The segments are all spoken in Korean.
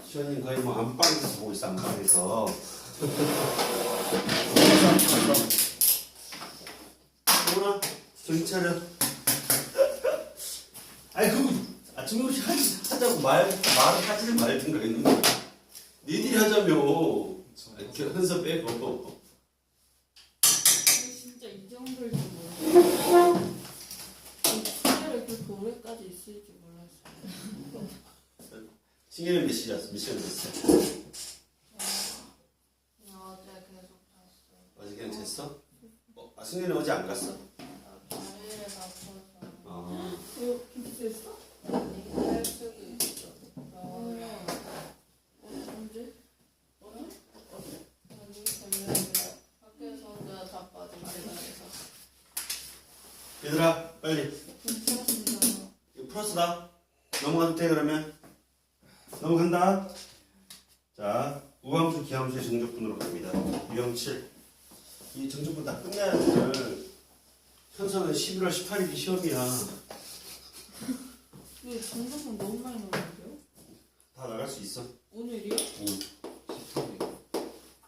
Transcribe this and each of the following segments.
시원님 거의 뭐 안방에서 보고 있어, 안방에서. 뭐라? 정신 차려. 아니, 그거 아침 점심 하자고 말을 하지는 말든가 했는데. 니들이 하자며. 이렇게 흔서 빼고. 진짜 이 정도일 줄 몰랐어요. 수혈에 그렇게 오래까지 있을 줄 몰랐어요. 신경이 몇 시였어? 몇 시간 됐어? 어제 계속 잤어요. 어제 그냥 잤어? 승현이 어제 안 갔어? 다리를 다쳐서. 김치했어? 이게 할 수도 있어. 언제? 아니, 걸렸어요. 학교에서 내가 다 빠진 계단에서. 얘들아, 빨리. 괜찮습니다. 이거 플러스다. 넘어가도 돼, 그러면? 넘어간다. 자, 우함수, 기함수의 정적분으로 갑니다. 유형 7. 이 정적분 다 끝내야 돼. 오늘. 현서는 11월 18일이 시험이야. 왜 정답은 너무 많이 나오는데요? 다 나갈 수 있어. 오늘이요? 응.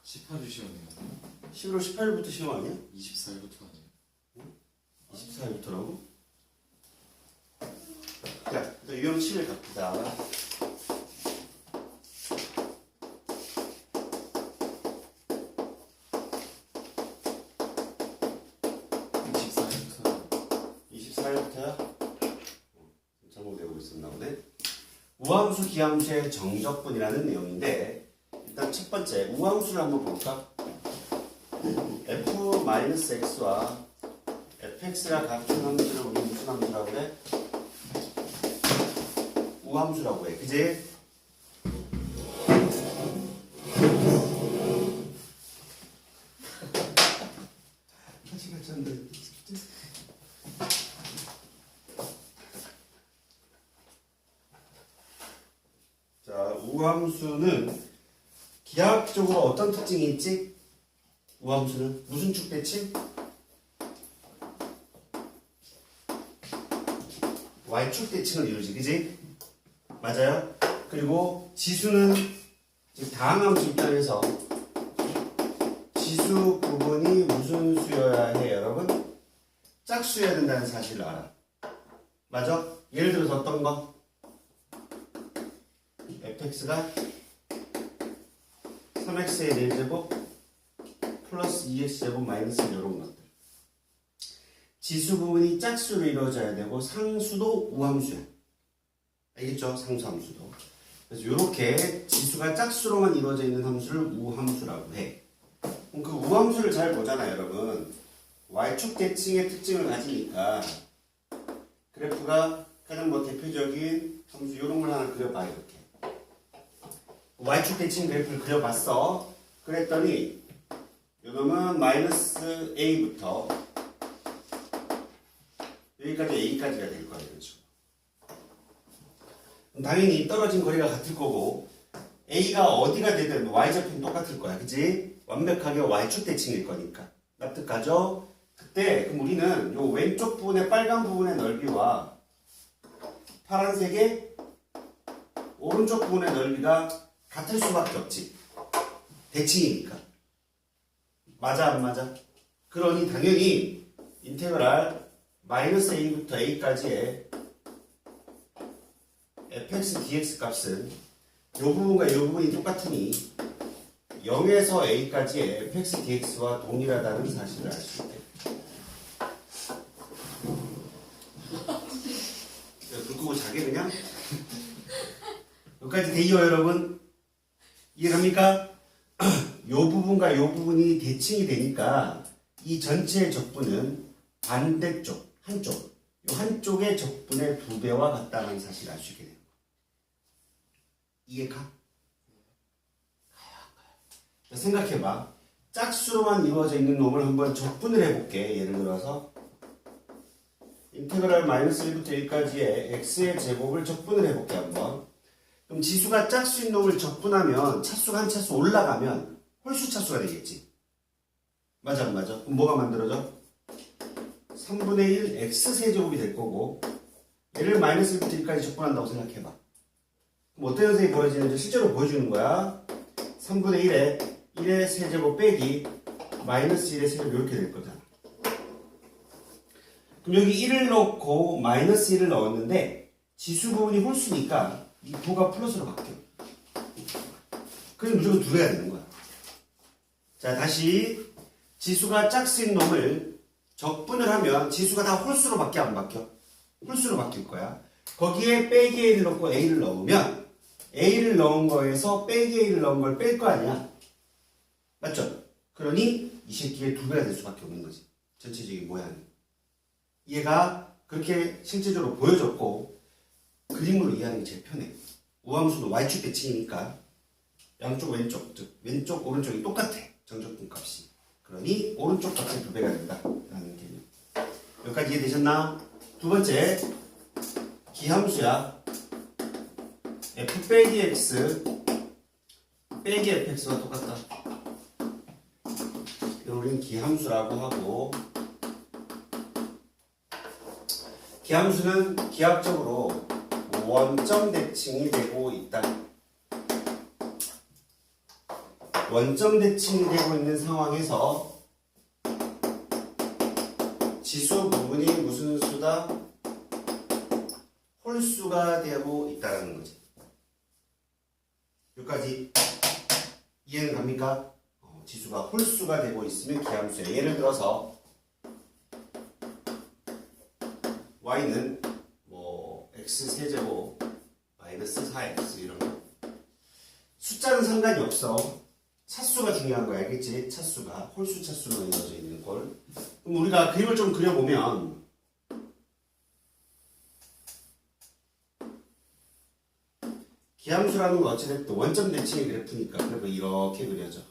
18일 시험이요. 11월 18일부터 시험 아니야? 24일부터 아니에요. 24일부터라고? 자, 일단 유형 7을 갑니다. 24일부터 24일부터야? 잘못 외우고 있었나 보네. 우함수, 기함수의 정적분이라는 내용인데 일단 첫 번째 우함수를 한번 볼까? f-x와 fx가 같은 함수를 우리 무슨 함수라고 그래? 우함수라고 해. 그지? 다시 같이 한다. 자, 우함수는 기하학적으로 어떤 특징이 있지? 우함수는 무슨 축 대칭? Y축 대칭을 이루지, 그지? 맞아요? 그리고 지수는 지금 다항함수 입장에서 지수 부분이 무슨 수여야 해, 여러분? 짝수여야 된다는 사실을 알아. 맞아? 예를 들어서 어떤 거? fx가 3x의 4제곱 플러스 2x제곱 마이너스 이런 것들. 지수 부분이 짝수로 이루어져야 되고 상수도 우함수야. 알겠죠? 상수 함수도. 그래서 이렇게 지수가 짝수로만 이루어져 있는 함수를 우함수라고 해. 그럼 그 우함수를 잘 보잖아요, 여러분. Y축 대칭의 특징을 가지니까 그래프가 가장 뭐 대표적인 함수 이런 걸 하나 그려봐. 이렇게 Y축 대칭 그래프를 그려봤어. 그랬더니 요놈은 마이너스 A부터 여기까지 A까지가 될 거예요. 그렇죠? 당연히 떨어진 거리가 같을 거고 A가 어디가 되든 Y좌표는 똑같을 거야. 그치? 완벽하게 Y축 대칭일 거니까. 납득가죠? 그때 그럼 우리는 요 왼쪽 부분의 빨간 부분의 넓이와 파란색의 오른쪽 부분의 넓이가 같을 수밖에 없지. 대칭이니까. 맞아 안 맞아? 그러니 당연히 인테그랄 마이너스 a부터 a까지의 fx dx 값은 이 부분과 이 부분이 똑같으니 0에서 a까지의 fx dx와 동일하다는 사실을 알 수 있대. 불 끄고 자게 그냥? 여기까지 돼요 여러분? 이해갑니까? 요 부분과 요 부분이 대칭이 되니까 이 전체의 적분은 반대쪽, 한쪽, 요 한쪽의 적분의 2배와 같다는 사실을 알 수 있게 돼요. 이해가? 가요. 생각해봐. 짝수로만 이루어져 있는 놈을 한번 적분을 해볼게. 예를 들어서 인테그랄 마이너스 1부터 1까지의 x의 제곱을 적분을 해볼게 한번. 그럼 지수가 짝수인 놈을 적분하면 차수가 한 차수 올라가면 홀수 차수가 되겠지. 맞아 안 맞아? 그럼 뭐가 만들어져? 3분의 1 x 세제곱이 될 거고 얘를 마이너스 1부터 1까지 적분한다고 생각해봐. 그럼 어떤 현상이 벌어지는지 실제로 보여주는 거야. 3분의 1의 세제곱 빼기 마이너스 1의 세제곱 이렇게 될 거잖아. 그럼 여기 1을 넣고 마이너스 1을 넣었는데 지수 부분이 홀수니까 이 부가 플러스로 바뀌어. 그래서 무조건 2배가 되는 거야. 자, 다시 지수가 짝수인 놈을 적분을 하면 지수가 다 홀수로 바뀌어 안 바뀌어? 홀수로 바뀔 거야. 거기에 빼기 A를 넣고 A를 넣으면 A를 넣은 거에서 빼기 A를 넣은 걸 뺄 거 아니야. 맞죠? 그러니 이 새끼의 2배가 될 수밖에 없는 거지. 전체적인 모양이. 얘가 그렇게 실제적으로 보여졌고 그림으로 이해하는 게 제일 편해. 우함수는 y축 대칭이니까 양쪽 왼쪽, 즉 왼쪽 오른쪽이 똑같아. 정적분 값이. 그러니 오른쪽 값이 2배가 된다라는 개념. 여기까지 이해되셨나? 두 번째 기함수야. f 빼기 x 빼기 fx와 똑같다. 이걸 우리는 기함수라고 하고, 기함수는 기하학적으로 원점 대칭이 되고 있다. 원점 대칭이 되고 있는 상황에서 지수 부분이 무슨 수다? 홀수가 되고 있다는 거지. 여기까지 이해는 갑니까? 지수가 홀수가 되고 있으면 기함수야. 예를 들어서 y는 뭐 x세제곱 마이너스 4x 이런 거. 숫자는 상관이 없어. 차수가 중요한 거야. 알겠지? 차수가 홀수 차수로 이루어져 있는 걸. 그럼 우리가 그림을 좀 그려보면 기함수라는 건 어찌됐든 원점 대칭의 그래프니까 그래서 이렇게 그려져.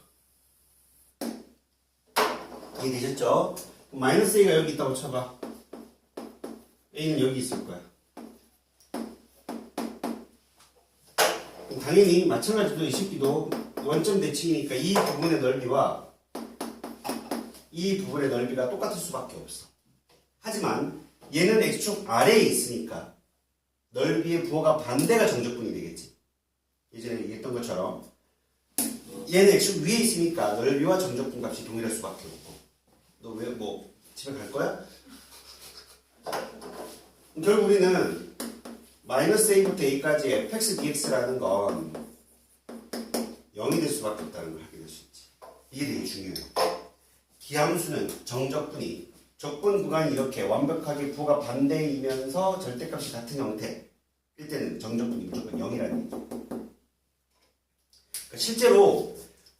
이해되셨죠? 그럼 마이너스 A가 여기 있다고 쳐봐. A는 여기 있을 거야. 당연히 마찬가지로 이 새끼도 원점 대칭이니까 이 부분의 넓이와 이 부분의 넓이가 똑같을 수밖에 없어. 하지만 얘는 x축 아래에 있으니까 넓이의 부호가 반대가 정적분이 되겠지. 예전에 얘기했던 것처럼 얘는 x축 위에 있으니까 넓이와 정적분 값이 동일할 수밖에 없고. 너 왜 뭐 집에 갈 거야? 결국 우리는 마이너스 a부터 a까지 fx dx라는 건 0이 될 수밖에 없다는 걸 확인할 수 있지. 이게 되게 중요해. 기함수는 정적분이 적분 구간이 이렇게 완벽하게 부가 반대이면서 절대값이 같은 형태일 때는 정적분이 무조건 0이라는 얘기죠. 그러니까 실제로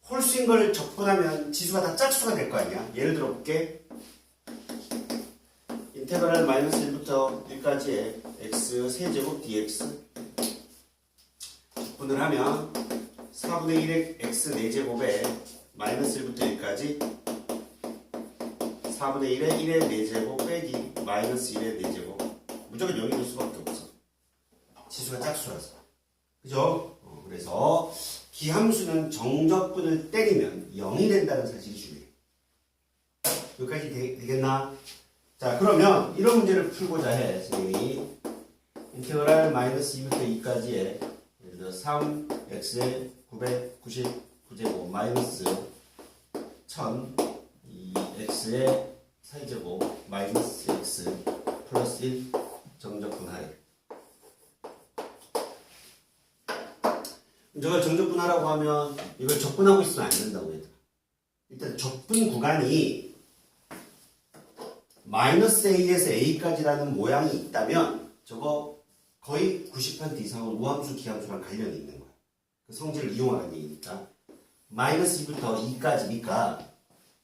홀수인 걸 적분하면 지수가 다 짝수가 될 거 아니야. 예를 들어 볼게. 인테그랄 마이너스 1부터 1까지의 x 세제곱 dx 적분을 하면 4분의 1의 x 4제곱에 마이너스 1부터 1까지 4분의 1의 1의 4제곱 빼기 마이너스 1의 4제곱 무조건 0이 될 수밖에 없어. 지수가 짝수라서. 그죠? 그래서 기함수는 정적분을 때리면 0이 된다는 사실이 중요해. 여기까지 되겠나? 자, 그러면 이런 문제를 풀고자 해. 선생님이 인테그랄 마이너스 2부터 2까지의 예를 들어 3x의 999제곱 마이너스 1000 이 x의 4제곱 마이너스 x 플러스 1 정적분하래. 저걸 정적분하라고 하면 이걸 적분하고 있으면 안 된다고 얘들아. 일단 적분 구간이 마이너스 a에서 a까지라는 모양이 있다면 저거 거의 90% 이상은 우함수 기함수랑 관련이 있는 거야. 그 성질을 이용하는 얘기니까. 마이너스 2부터 2까지니까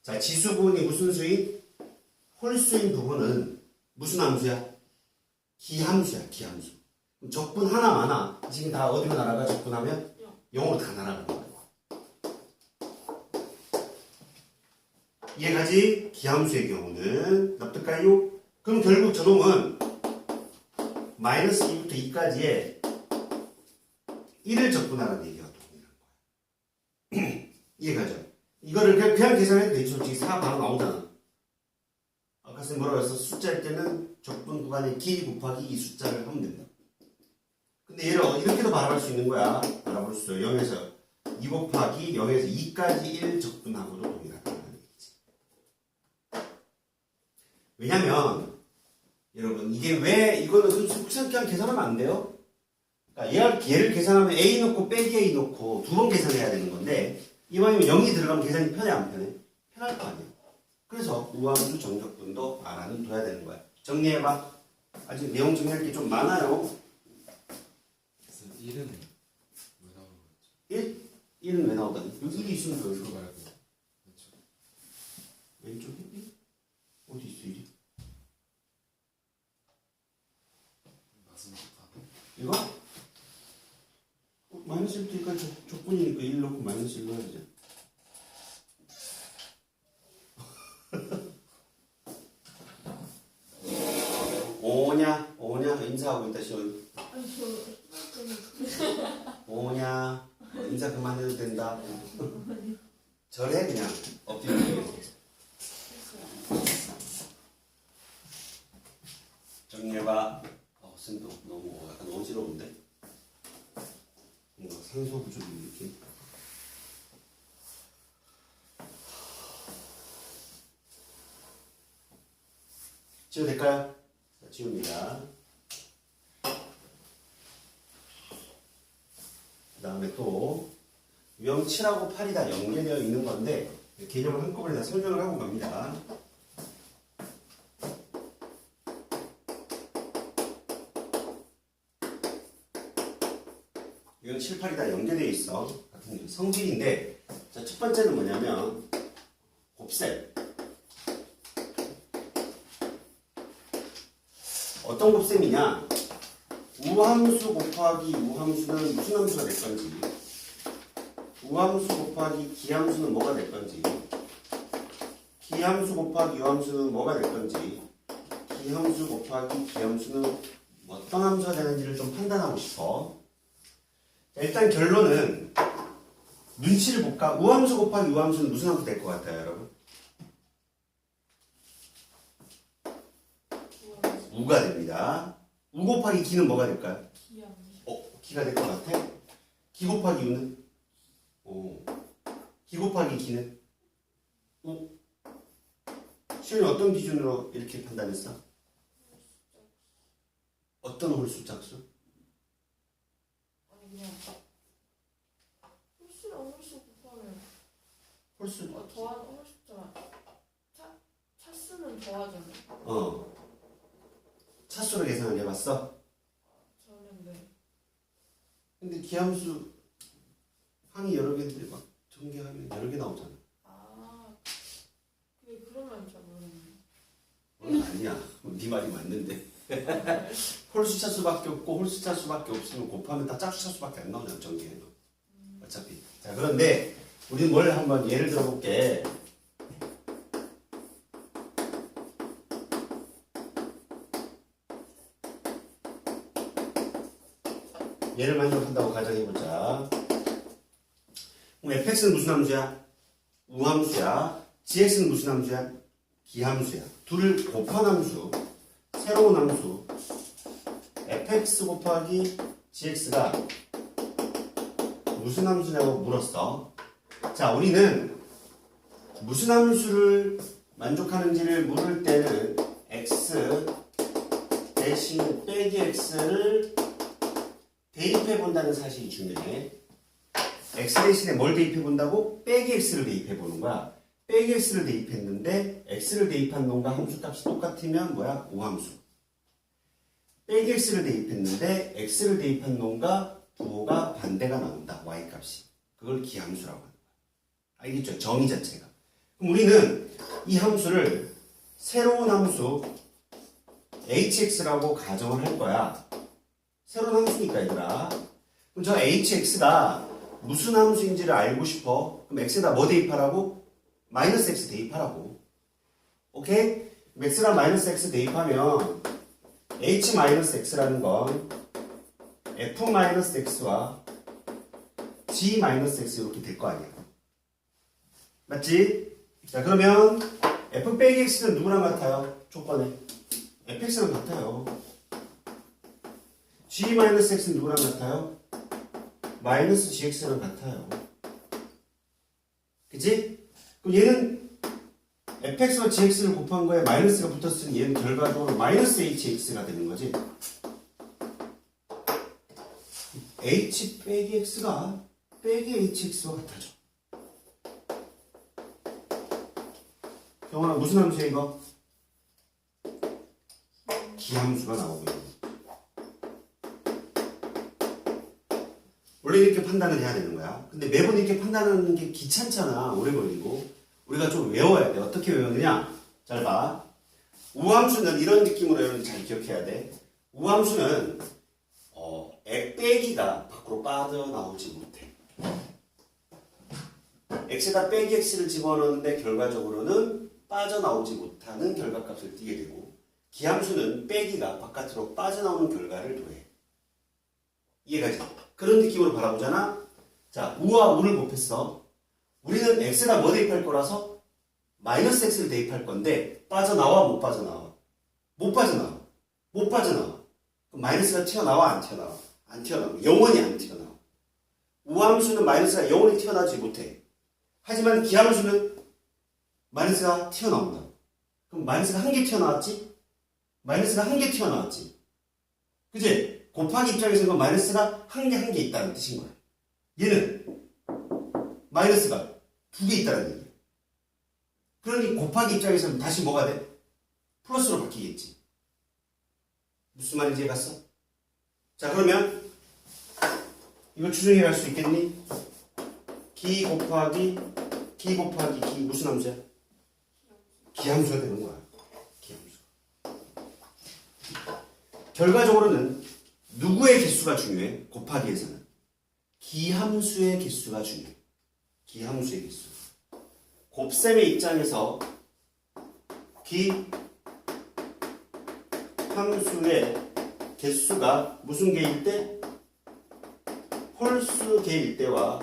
자, 지수 부분이 무슨 수인? 홀수인 부분은 무슨 함수야? 기함수야. 기함수. 적분 하나 많아. 지금 다 어디로 날아가? 적분하면 0으로 다 날아가는 거야. 이해가지? 기함수의 경우는 납득가요? 그럼 결국 저놈은 마이너스 2부터 2까지의 1을 적분하라는 얘기가 동일한 거야. 이해가죠? 이거를 그냥 계산해도 되지. 솔직히 4 바로 나오잖아. 아까 선생님 뭐라고 했어? 숫자일 때는 적분 구간의 기 곱하기 이 숫자를 하면 된다. 근데 얘를 이렇게도 바라볼 수 있는 거야. 바라볼 수 있어. 0에서 2 곱하기 0에서 2까지 1 적분하고도 동일하다는 얘기지. 왜냐면 여러분 이게 왜 이거는 그냥 계산하면 안 돼요? 그러니까 얘를 계산하면 A 넣고 빼기 A 넣고 두 번 계산해야 되는 건데 이왕이면 0이 들어가면 계산이 편해 안 편해? 편할 거 아니야. 그래서 우함수 정적분도 알아는 둬야 되는 거야. 정리해봐. 아직 내용 정리할 게 좀 많아요. 그래서 1은 왜 나오는 거지? 1은 왜 나오다니? 여기 1이 있으면 그 그거 말고 왼쪽. 왼쪽에 1? 어디 있어 1이? 맞으면 좋다. 이거? 마이너스 1부터 여기까지 적분이니까 1 넣고 마이너스 1 넣어야 되잖아. 오냐 인사하고 있다 시원. 아니 저 오냐 인사 그만해도 된다. 저래 그냥 엎드려. 정리해봐. 쌤도 너무 약간 어지러운데. 뭔가 산소 부족인 느낌. 지워도 될까요? 자, 지웁니다. 그 다음에 또 유형 7하고 8이 다 연계되어 있는 건데 개념을 한꺼번에 다 설명을 하고 갑니다. 유형 7, 8이 다 연계되어 있어. 같은 성질인데 자, 첫 번째는 뭐냐면 곱셈. 어떤 곱셈이냐? 우함수 곱하기 우함수는 무슨 함수가 될 건지, 우함수 곱하기 기함수는 뭐가 될 건지, 기함수 곱하기 유함수는 뭐가 될 건지, 기함수 곱하기 기함수는 어떤 함수가 되는지를 좀 판단하고 싶어. 자, 일단 결론은 눈치를 볼까? 우함수 곱하기 유함수는 무슨 함수 될 것 같아요, 여러분? 우가 됩니다. 우 곱하기 기는 뭐가 될까요? 기야. 기가 될 것 같아? 기 곱하기 우는? 기 곱하기 기는? 우? 시현이 어떤 기준으로 이렇게 판단했어? 어떤 홀수 짝수? 아니 그냥 홀수랑 홀수 곱하면 홀수 더한 홀수잖아. 차수는 더하잖아. 차수로 계산을 해봤어? 저는 네. 근데 기함수 항이 여러 개인데 막 전개하면 여러 개 나오잖아. 아 그게 그러면 잘 모르겠네. 아니야. 네 말이 맞는데. 홀수 차수밖에 없고 홀수 차수밖에 없으면 곱하면 다 짝수 차수밖에 안 나오잖아. 전개해도. 어차피. 자, 그런데 우리 뭘 한번 예를 들어볼게. 얘를 만족한다고 가정해보자. 그럼 fx는 무슨 함수야? 우함수야. gx는 무슨 함수야? 기함수야. 둘을 곱한 함수, 새로운 함수 fx 곱하기 gx가 무슨 함수냐고 물었어. 자, 우리는 무슨 함수를 만족하는지를 물을 때는 x 대신 빼기 x를 대입해 본다는 사실이 중요해. x 대신에 뭘 대입해 본다고? 빼기 x를 대입해 보는 거야. 빼기 x를 대입했는데 x를 대입한 놈과 함수 값이 똑같으면 뭐야? 우함수. 빼기 x를 대입했는데 x를 대입한 놈과 부호가 반대가 나온다. y 값이. 그걸 기함수라고 하는 거야. 알겠죠? 정의 자체가. 그럼 우리는 이 함수를 새로운 함수 hx라고 가정을 할 거야. 새로운 함수니까 얘들아. 그럼 저 hx가 무슨 함수인지를 알고 싶어. 그럼 x에다 뭐 대입하라고? 마이너스 x 대입하라고. 오케이? x랑 마이너스 x 대입하면 h 마이너스 x라는 건 f 마이너스 x와 g 마이너스 x 이렇게 될 거 아니야. 맞지? 자, 그러면 f 빼기 x는 누구랑 같아요? 조건에 fx랑 같아요. g-x는 누구랑 같아요? 마이너스 gx랑 같아요. 그치? 그럼 얘는 fx와 gx를 곱한 거에 마이너스가 붙었으니 얘는 결과적으로 마이너스 hx가 되는 거지. h 빼기 x가 빼기 hx와 같아져. 경원아 무슨 함수야 이거? 기함수가 나오고 있는 거야. 원래 이렇게 판단을 해야 되는 거야. 근데 매번 이렇게 판단하는 게 귀찮잖아. 오래 걸리고. 우리가 좀 외워야 돼. 어떻게 외우느냐? 잘 봐. 우함수는 이런 느낌으로 여러분 잘 기억해야 돼. 우함수는 빼기가 밖으로 빠져나오지 못해. x에다 빼기 x를 집어넣는데 결과적으로는 빠져나오지 못하는 결과값을 띠게 되고, 기함수는 빼기가 바깥으로 빠져나오는 결과를 더해. 이해가지? 그런 느낌으로 바라보잖아. 자, 우와 우를 곱했어. 우리는 x에다 뭐 대입할 거라서 마이너스 x를 대입할 건데 빠져나와 못 빠져나와? 못 빠져나와. 못 빠져나와. 그럼 마이너스가 튀어나와 안 튀어나와? 안 튀어나와. 영원히 안 튀어나와. 우함수는 마이너스가 영원히 튀어나오지 못해. 하지만 기함수는 마이너스가 튀어나온다. 그럼 마이너스가 한 개 튀어나왔지? 마이너스가 한 개 튀어나왔지? 그치? 곱하기 입장에서는 마이너스가 한 개 있다는 뜻인 거야. 얘는 마이너스가 두 개 있다는 얘기야. 그러니 곱하기 입장에서는 다시 뭐가 돼? 플러스로 바뀌겠지. 무슨 말인지 이해갔어? 자, 그러면 이거 추정해 갈 수 있겠니? 기 곱하기 기 무슨 함수야? 기함수가 되는 거야. 기함수. 결과적으로는 누구의 개수가 중요해? 곱하기에서는 기함수의 개수가 중요해. 기함수의 개수. 곱셈의 입장에서 기함수의 개수가 무슨 개일 때? 홀수 개일 때와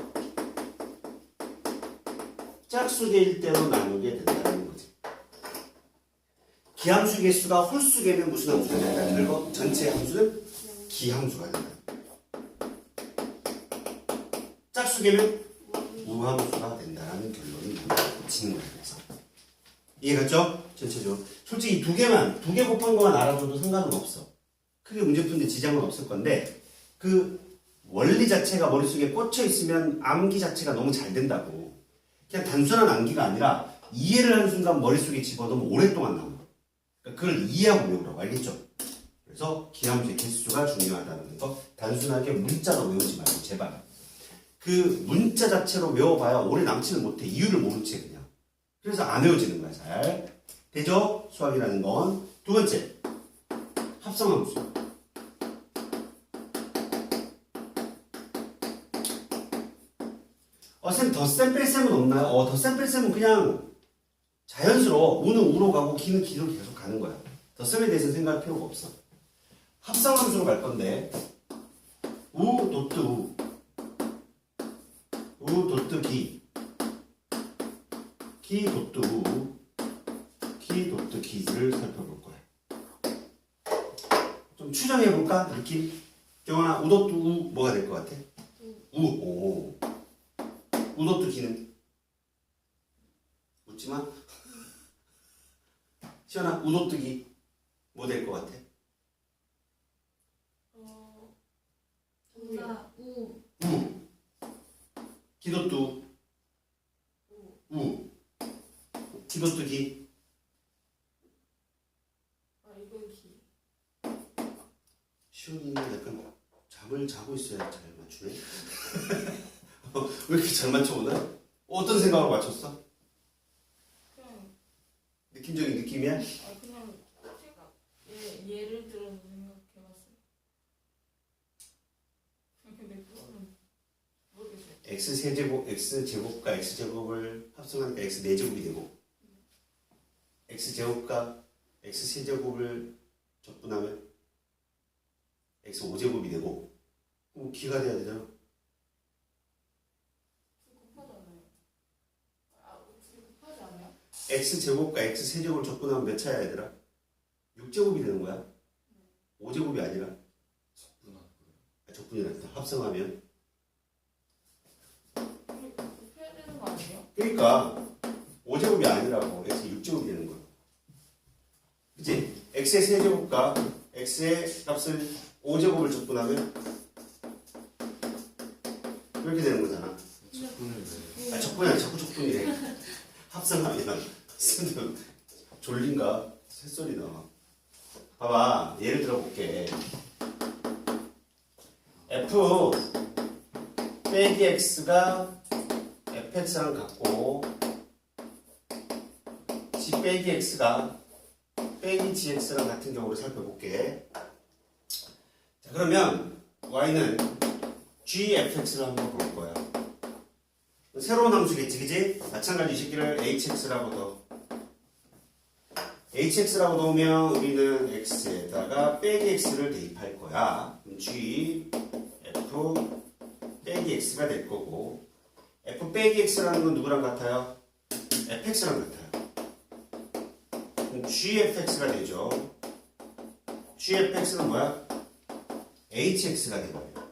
짝수 개일 때로 나누게 된다는 거지. 기함수 개수가 홀수 개면 무슨 함수가 된다? 결국 전체 함수는 기함수가 된다. 짝수 개면 우함수가 된다는 결론이 나오는 거야. 그래서 이해갔죠? 전체적으로. 솔직히 두 개 곱한 것만 알아줘도 상관은 없어. 크게 문제 푸는데 지장은 없을 건데, 그 원리 자체가 머릿속에 꽂혀 있으면 암기 자체가 너무 잘 된다고. 그냥 단순한 암기가 아니라 이해를 하는 순간 머릿속에 집어넣으면 오랫동안 남아. 그러니까 그걸 이해하고 외우라고. 알겠죠? 그래서 기함수의 개수가 중요하다는 거 단순하게 문자로 외우지 말고 제발. 그 문자 자체로 외워봐야 오래 남지는 못해. 이유를 모른 채 그냥. 그래서 안 외워지는 거야. 잘 되죠? 수학이라는 건. 두 번째, 합성함수. 쌤 덧셈 뺄셈은 없나요? 덧셈 뺄셈은 그냥 자연스러워. 우는 우로 가고 기는 기로 계속 가는 거야. 덧셈에 대해서는 생각할 필요가 없어. 합성함수로 갈 건데, 우 도트 기, 기 도트 우, 기 도트 기를 살펴볼 거야. 좀 추정해볼까? 느낌? 경원아, 우 도트 우 뭐가 될 것 같아? 우 도트 기는? 묻지마. 시연아, 우 도트 기 뭐 될 것 같아? 우야. 우. 기도뚜 기도뚜 기. 이건 기. 시온이는 약간 잠을 자고 있어야 잘 맞추네. 왜 이렇게 잘 맞춰 오늘? 어떤 생각으로 맞췄어? 그냥 느낌적인 느낌이야? 그냥 제가 예를 들어서 생각해봤어요. 근데 그거는 모르겠어요. x제곱과 x제곱을 합성하니까 x4제곱이 되고, x제곱과 x3제곱을 적분하면 x5제곱이 되고, 그럼 기가 돼야 되잖아. 곱하잖아요. 곱하지 않아요? x제곱과 x3제곱을 적분하면 몇 차야 얘들아? 6제곱이 되는 거야. 5제곱이 아니라. 적분하면 적분이 나타. 합성하면. 해야 되는 거 아니에요? 그러니까 5제곱이 아니라고 x 6제곱이 되는 거야. 그치? x의 세제곱과 x의 값을 5제곱을 적분하면 이렇게 되는 거잖아. 적분을 왜? 적분이 아니라 자꾸 적분이래. 합성하면 졸린가? 새소리 나와. 봐봐, 예를 들어 볼게. f 빼기 x가 fx랑 같고 g 빼기 x가 빼기 gx랑 같은 경우를 살펴볼게. 자, 그러면 y는 gfx를 한번 볼 거야. 새로운 함수겠지, 그지? 마찬가지 이 새끼를 hx라고 넣어. hx라고 넣으면 우리는 x에다가 빼기 x를 대입할 거야. 그럼 g f 빼기 x가 될 거고, f 빼기 x라는 건 누구랑 같아요? fx랑 같아요. 그럼 gfx가 되죠. gfx는 뭐야? hx가 되거든요.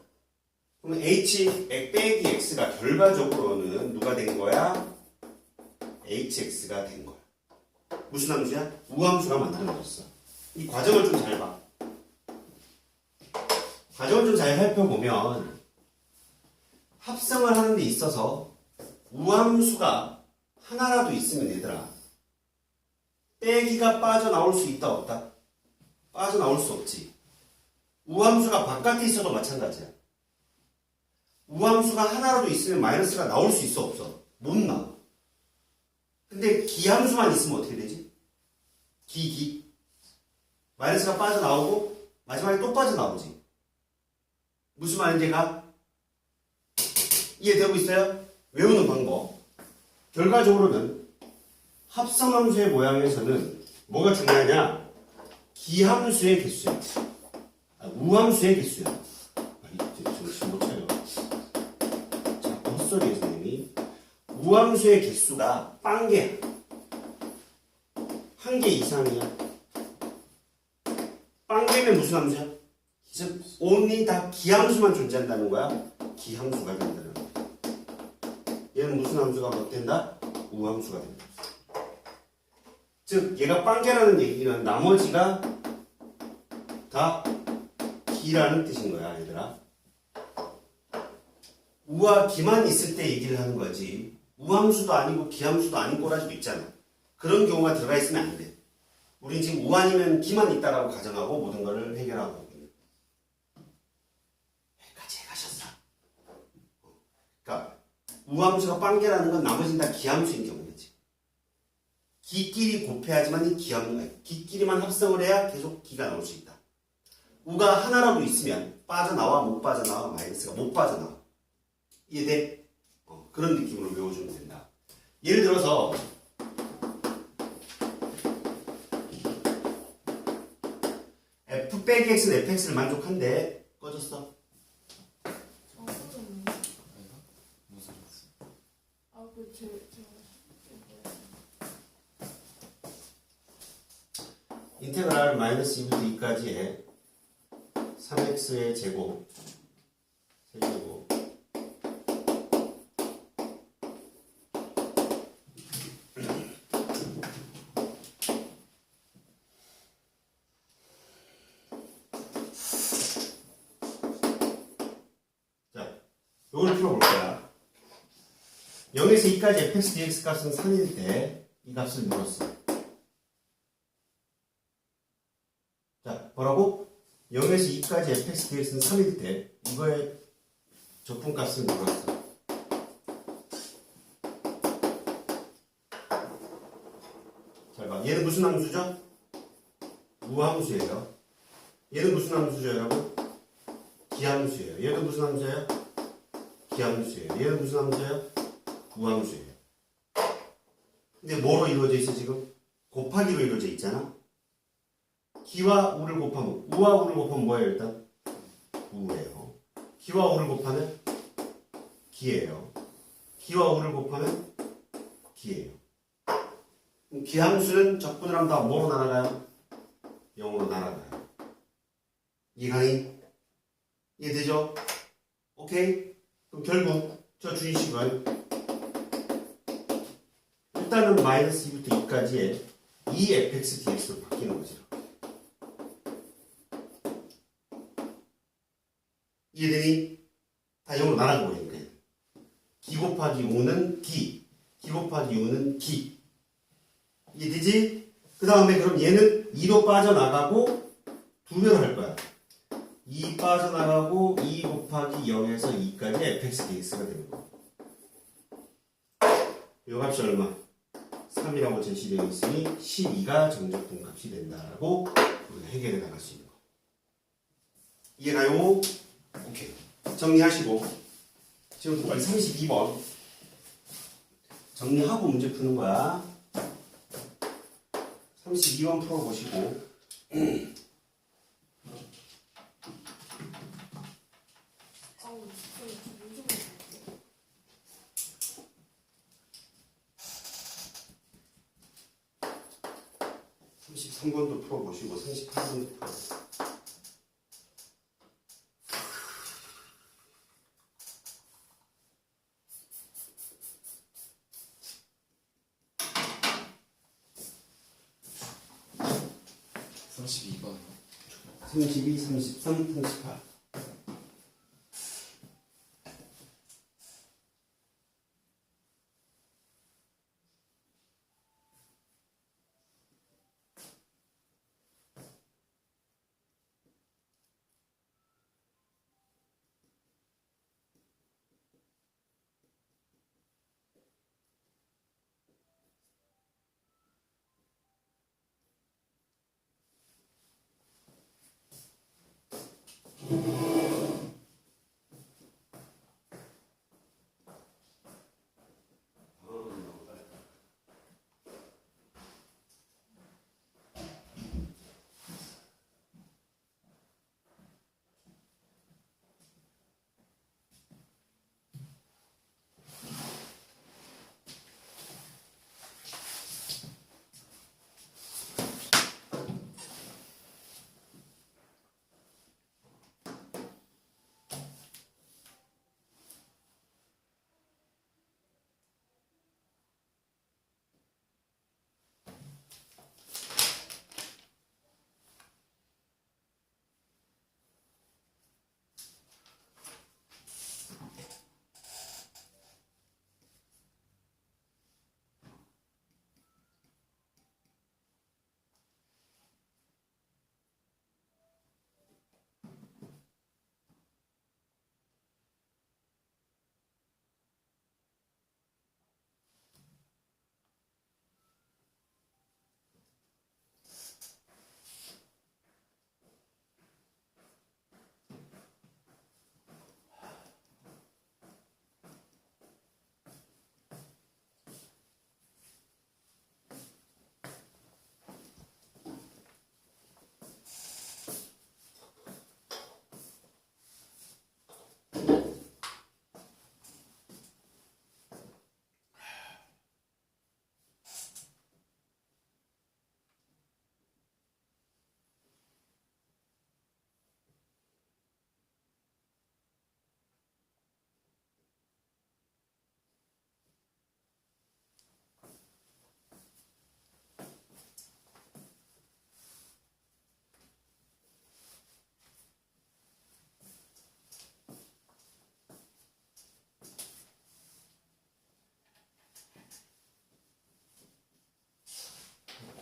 그럼 h 빼기 x가 결과적으로는 누가 된 거야? hx가 된 거야. 무슨 함수야? 우함수가 만들어졌어. 이 과정을 좀 잘 봐. 과정을 좀 잘 살펴보면 합성을 하는 데 있어서 우함수가 하나라도 있으면 얘들아 빼기가 빠져나올 수 있다 없다? 빠져나올 수 없지. 우함수가 바깥에 있어도 마찬가지야. 우함수가 하나라도 있으면 마이너스가 나올 수 있어 없어? 못 나와. 근데 기함수만 있으면 어떻게 되지? 기. 마이너스가 빠져나오고 마지막에 또 빠져나오지. 무슨 말인지가 이해되고 있어요? 외우는 방법. 결과적으로는 합성함수의 모양에서는 뭐가 중요하냐? 기함수의 개수야. 우함수의 개수야. 정신 못 차려. 자꾸 헛소리해 선생님이. 우함수의 개수가 빵개야. 한 개 이상이야. 빵개면 무슨 함수야? 즉 only 다 기함수만 존재한다는 거야. 기함수가 된다는 거야. 얘는 무슨 함수가 못 된다? 우함수가 된다. 즉 얘가 빵개라는 얘기는 나머지가 다 기라는 뜻인 거야, 얘들아. 우와 기만 있을 때 얘기를 하는 거지. 우함수도 아니고 기함수도 아닌 꼬라지도 있잖아. 그런 경우가 들어가 있으면 안 돼. 우린 지금 우 아니면 기만 있다라고 가정하고 모든 것을 해결하고 있는. 여기까지 해가셨어. 그러니까 우함수가 빵개라는 건 나머지는 다 기함수인 경우겠지. 기끼리 곱해야지만 이 기끼리만 합성을 해야 계속 기가 나올 수 있다. 우가 하나라도 있으면 빠져나와 못 빠져나와 마이너스가 못 빠져나와. 이해돼? 그런 느낌으로 외워주면 된다. 예를 들어서 f 빼기 x는 fx를 만족한대. 꺼졌어. 저거는 아이가? 무슨 소리였어? 인테그랄 마이너스 2부터 2까지의 3x의 제곱 세제곱 자, 요걸 풀어볼 거야. 0에서 2까지 fx dx 값은 3일 때 이 값을 물었어. 자, 뭐라고? 0에서 2까지 fx dx는 3일 때 이거의 적분값을 물었어. 잘 봐. 얘는 무슨 함수죠? 우함수예요. 얘는 무슨 함수죠, 여러분? 기함수예요. 얘도 무슨 함수예요? 기함수예요. 얘는 무슨 함수예요? 우함수예요. 근데 뭐로 이루어져 있어 지금? 곱하기로 이루어져 있잖아. 기와 우를 곱하면 우와 우를 곱하면 뭐예요 일단? 우예요. 기와 우를 곱하면 기예요. 기와 우를 곱하면 기예요. 기함수는 적분을 하면 다 뭐로 날아가요? 0으로 날아가요. 이강이 이해되죠? 오케이? 그럼 결국 저 주의식은 일단은 마이너스 2부터 2까지의 2fx dx로 바뀌는 거죠. 이해되니? 다 0으로 나가고 버리니까. 기 곱하기 5는 d, 기 곱하기 5는 기. 이해되지? 그 다음에 그럼 얘는 2로 빠져나가고 두 배로 할 거야. 2 빠져나가고 2 곱하기 0에서 2까지 fx dx가 되는 거야. 요 값이 얼마? 3이라고 제시되어 있으니 12가 정적분 값이 된다라고 우리가 해결해 나갈 수 있는 거. 이해가요? 오케이. 정리하시고 지금부터 빨리 32번 정리하고 문제 푸는 거야. 32번 풀어보시고 아우 진짜 요즘 에 33번도 풀어보시고 38번도 풀어보시고 삼십이 번 32, 33, 38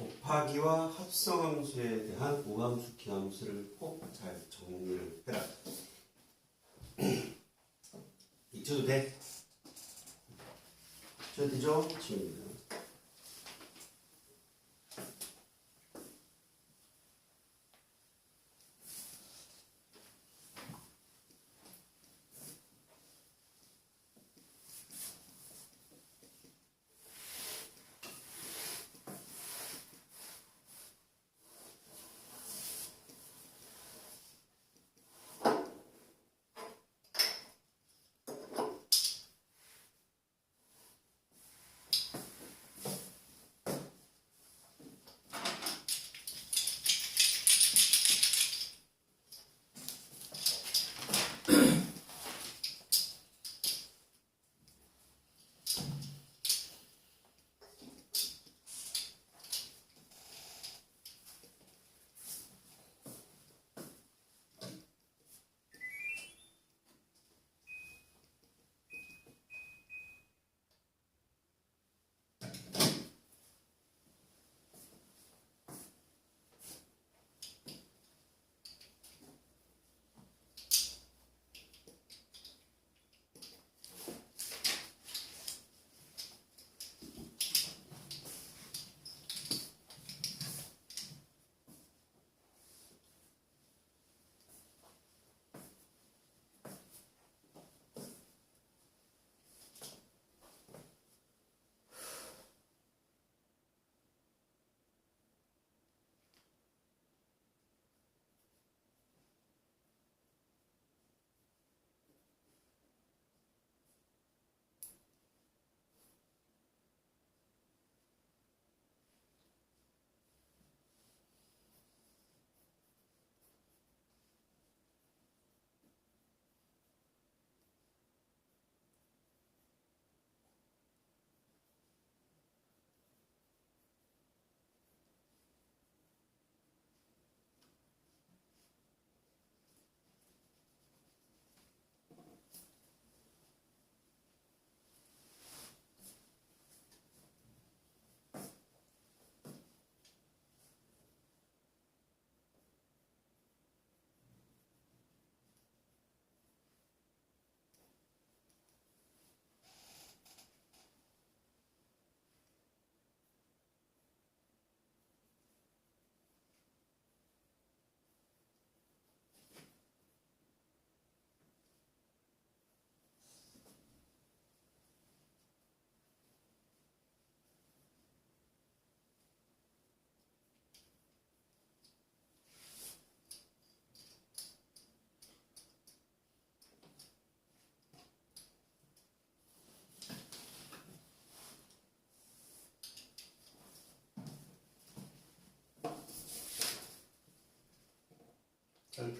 곱하기와 합성함수에 대한 우함수, 기함수를 꼭 잘 정리를 해라. 잊혀도 돼? 잊혀도 되죠? 지금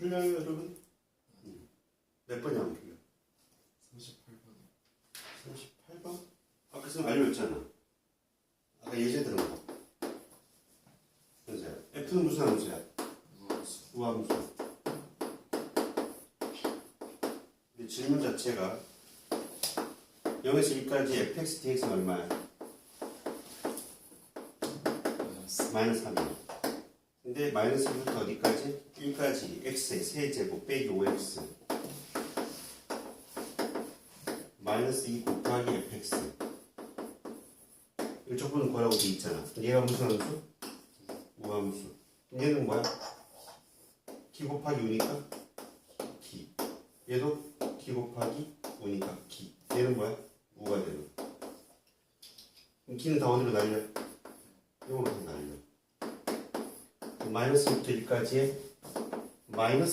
풀려요, 여러분? 몇 번이 안 풀려? 38번이요. 38번? 아까 선 알려줬잖아. 아까 예제 들은 거. 현재 F는 무슨 함수야? 무함수. 우함수. 근데 질문 자체가 0에서 1까지 fx, dx는 얼마야? 마이너스 3이야. 근데 마이너스 1부터 어디까지? 1까지 x의 세제곱 빼기 5x 마이너스 2 곱하기 fx 이쪽부는 뭐라고 돼 있잖아. 얘가 무슨 함수? 우함수. 얘는 뭐야? 기 곱하기 우니까 기. 얘도 기 곱하기 우니까 기. 얘는 뭐야? 우가 되는. 그럼 기는 다 어디로 날려? 이거로 다 날려. 마이너스 1부터 1까지의 마이너스